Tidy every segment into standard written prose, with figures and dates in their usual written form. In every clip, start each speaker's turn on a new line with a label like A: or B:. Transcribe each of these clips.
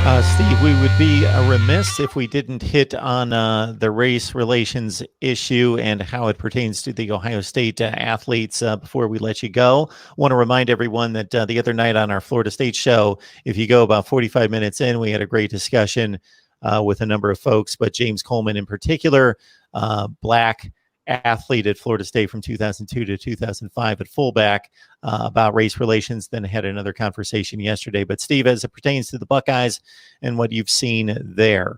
A: Steve, we would be remiss if we didn't hit on the race relations issue and how it pertains to the Ohio State athletes before we let you go. Want to remind everyone that the other night on our Florida State show, if you go about 45 minutes in, we had a great discussion with a number of folks, but James Coleman in particular, black athlete at Florida State from 2002 to 2005 at fullback, about race relations. Then had another conversation yesterday. But Steve, as it pertains to the Buckeyes and what you've seen there.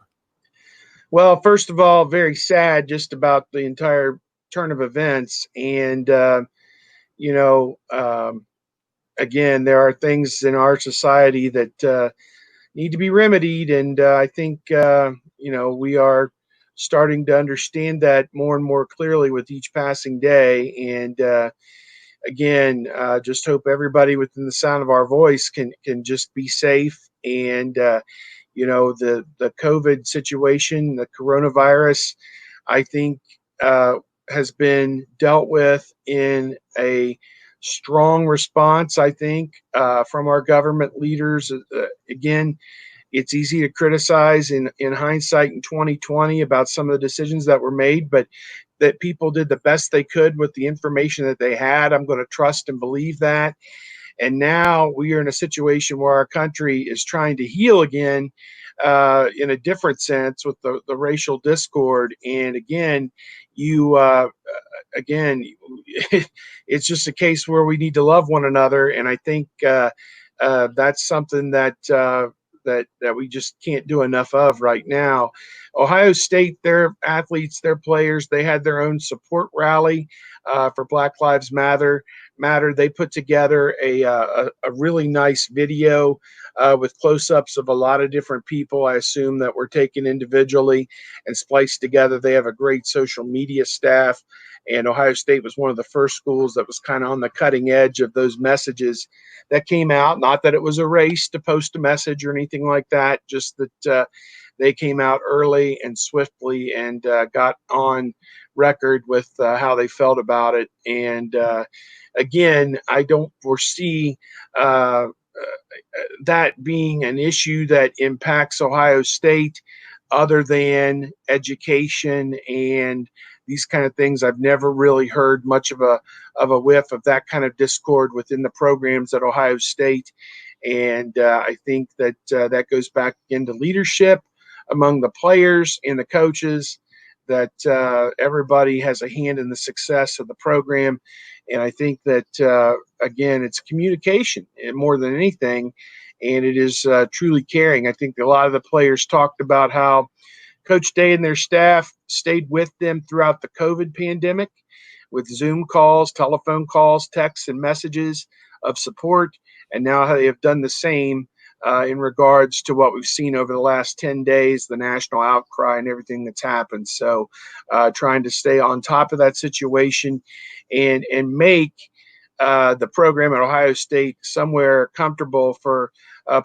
B: Well, first of all, very sad just about the entire turn of events. And, you know, again, there are things in our society that need to be remedied. And I think, we are starting to understand that more and more clearly with each passing day. And again, just hope everybody within the sound of our voice can just be safe. And the COVID situation, the coronavirus, I think has been dealt with in a strong response. I think from our government leaders. Again, it's easy to criticize in hindsight in 2020 about some of the decisions that were made, but that people did the best they could with the information that they had. I'm going to trust and believe that. And now we are in a situation where our country is trying to heal again in a different sense with the racial discord. And again, it's just a case where we need to love one another. And I think that's something that we just can't do enough of right now. Ohio State, their athletes, their players, they had their own support rally for Black Lives Matter. They put together a really nice video with close-ups of a lot of different people, I assume, that were taken individually and spliced together. They have a great social media staff, and Ohio State was one of the first schools that was kind of on the cutting edge of those messages that came out. Not that it was a race to post a message or anything like that, just that they came out early and swiftly and got on record with how they felt about it. And again, I don't foresee that being an issue that impacts Ohio State other than education and these kind of things. I've never really heard much of a whiff of that kind of discord within the programs at Ohio State. And I think that that goes back into leadership among the players and the coaches, that everybody has a hand in the success of the program. And I think that, again, it's communication more than anything, and it is truly caring. I think a lot of the players talked about how Coach Day and their staff stayed with them throughout the COVID pandemic with Zoom calls, telephone calls, texts, and messages of support. And now they have done the same in regards to what we've seen over the last 10 days, the national outcry and everything that's happened. So trying to stay on top of that situation and make the program at Ohio State somewhere comfortable for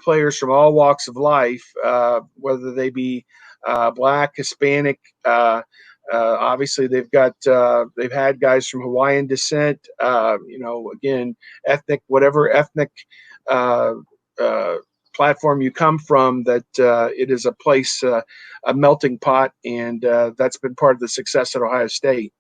B: players from all walks of life, whether they be Black, Hispanic. Obviously, they've had guys from Hawaiian descent. Again, ethnic, whatever ethnic platform you come from, that it is a place, a melting pot, and that's been part of the success at Ohio State.